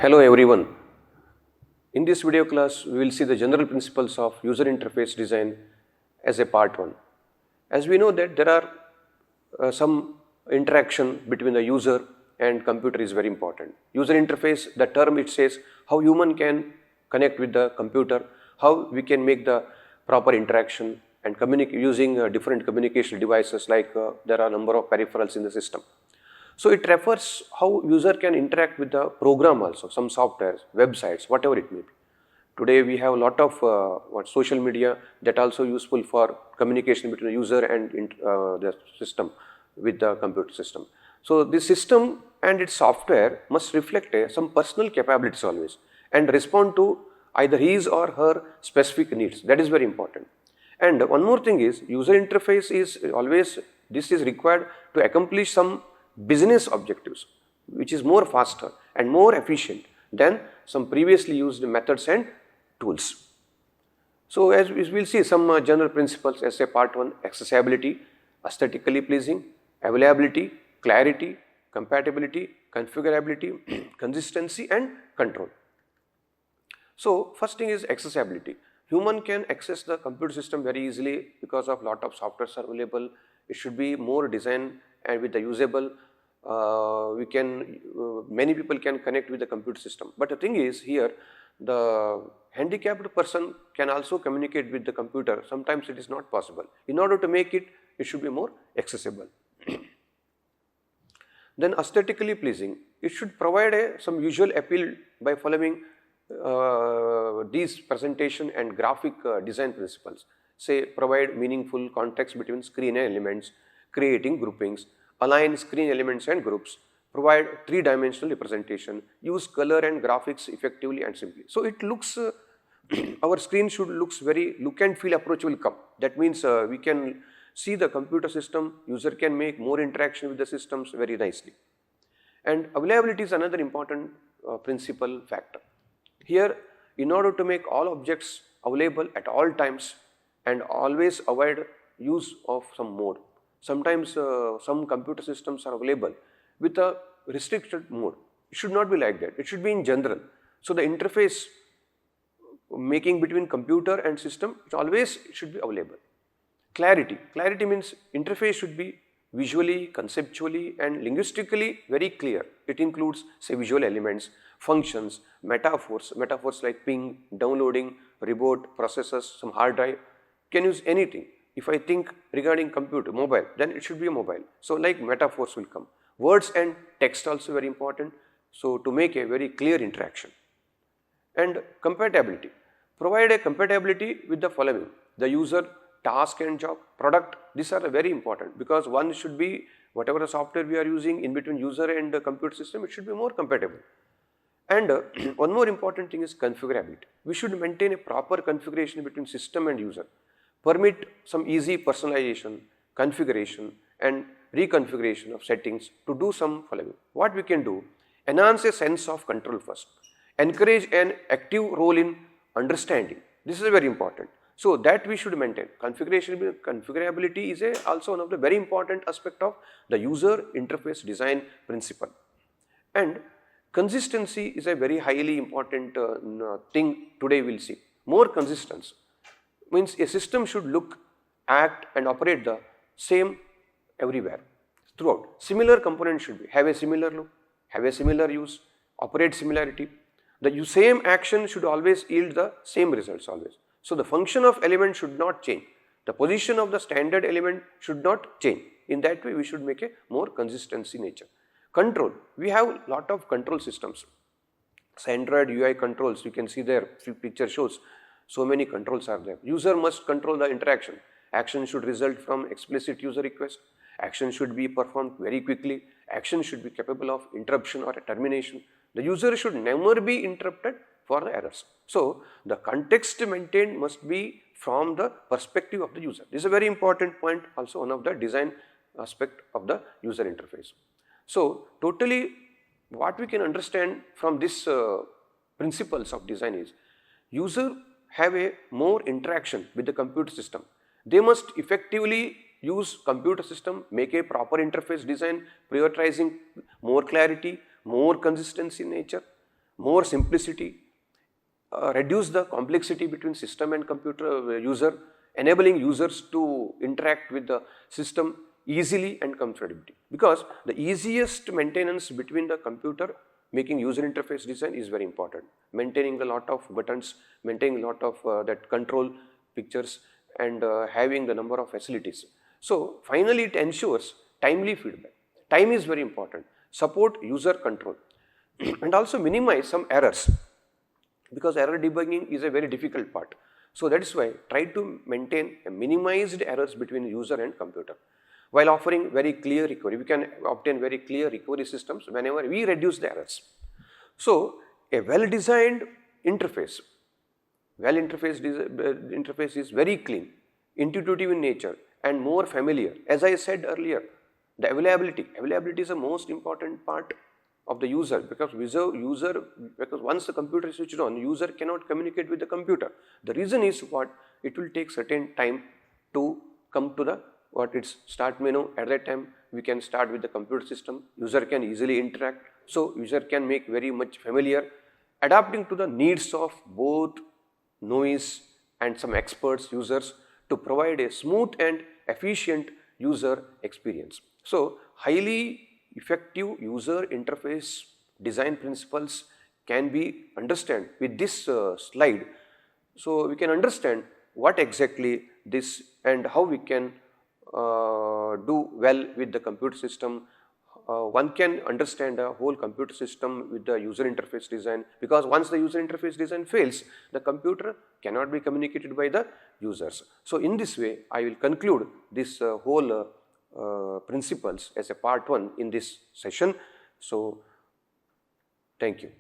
Hello everyone. In this video class, we will see the general principles of user interface design as a part 1. As we know that there are some interaction between the user and computer is very important. User interface, the term it says how human can connect with the computer, how we can make the proper interaction and communicate using different communication devices like there are a number of peripherals in the system. So it refers how user can interact with the program also, some softwares, websites, whatever it may be. Today we have a lot of social media that also useful for communication between the user and the system with the computer system. So this system and its software must reflect some personal capabilities always and respond to either his or her specific needs. That is very important. And one more thing is user interface is always, this is required to accomplish some business objectives, which is more faster and more efficient than some previously used methods and tools. So as we will see some general principles as a part 1: accessibility, aesthetically pleasing, availability, clarity, compatibility, configurability, consistency and control. So first thing is accessibility. Human can access the computer system very easily because of lot of softwares are available. It should be more designed and with the usable. Many people can connect with the computer system. But the thing is here, the handicapped person can also communicate with the computer. Sometimes it is not possible. In order to make it, it should be more accessible. Then aesthetically pleasing. It should provide some visual appeal by following these presentation and graphic design principles. Say provide meaningful context between screen and elements, creating groupings, align screen elements and groups, provide three-dimensional representation, use color and graphics effectively and simply. So it looks, our screen should looks very look and feel approach will come. That means we can see the computer system, user can make more interaction with the systems very nicely. And availability is another important principal factor. Here, in order to make all objects available at all times and always avoid use of some mode. Sometimes some computer systems are available with a restricted mode. It should not be like that. It should be in general. So the interface making between computer and system, it always should be available. Clarity. Clarity means interface should be visually, conceptually and linguistically very clear. It includes say visual elements, functions, metaphors like ping, downloading, reboot, processors, some hard drive, can use anything. If I think regarding computer, mobile, then it should be a mobile. So like metaphors will come. Words and text also very important. So to make a very clear interaction. And compatibility. Provide a compatibility with the following. The user, task and job, product, these are very important because one should be, whatever the software we are using in between user and the computer system, it should be more compatible. And one more important thing is configurability. We should maintain a proper configuration between system and user. Permit some easy personalization, configuration and reconfiguration of settings to do some following. What we can do, enhance a sense of control first, encourage an active role in understanding. This is very important. So that we should maintain. Configurability is also one of the very important aspect of the user interface design principle. And consistency is a very highly important thing today we will see. More consistency means a system should look, act and operate the same everywhere, throughout. Similar components should have a similar look, have a similar use, operate similarity. The same action should always yield the same results always. So the function of element should not change. The position of the standard element should not change. In that way we should make a more consistency nature. Control. We have lot of control systems. So Android UI controls, you can see there, picture shows. So many controls are there. User must control the interaction. Action should result from explicit user request. Action should be performed very quickly. Action should be capable of interruption or termination. The user should never be interrupted for the errors. So the context maintained must be from the perspective of the user. This is a very important point, also one of the design aspect of the user interface. So totally what we can understand from this principles of design is user have a more interaction with the computer system. They must effectively use computer system, make a proper interface design, prioritizing more clarity, more consistency in nature, more simplicity, reduce the complexity between system and computer user, enabling users to interact with the system easily and comfortably. Because the easiest maintenance between the computer making user interface design is very important. Maintaining a lot of buttons, maintaining a lot of that control pictures, and having the number of facilities. So finally it ensures timely feedback. Time is very important. Support user control and also minimize some errors, because error debugging is a very difficult part. So that is why try to maintain a minimized errors between user and computer. While offering very clear recovery, we can obtain very clear recovery systems whenever we reduce the errors. So a well-designed interface, interface is very clean, intuitive in nature and more familiar. As I said earlier, the availability is the most important part of the user, because once the computer is switched on, user cannot communicate with the computer. The reason is what? It will take certain time to come to the its start menu. At that time we can start with the computer system, user can easily interact, so user can make very much familiar, adapting to the needs of both novice and some experts users to provide a smooth and efficient user experience. So highly effective user interface design principles can be understood with this slide. So we can understand what exactly this and how we can do well with the computer system. One can understand the whole computer system with the user interface design, because once the user interface design fails, the computer cannot be communicated by the users. So in this way I will conclude this whole principles as a part 1 in this session. So thank you.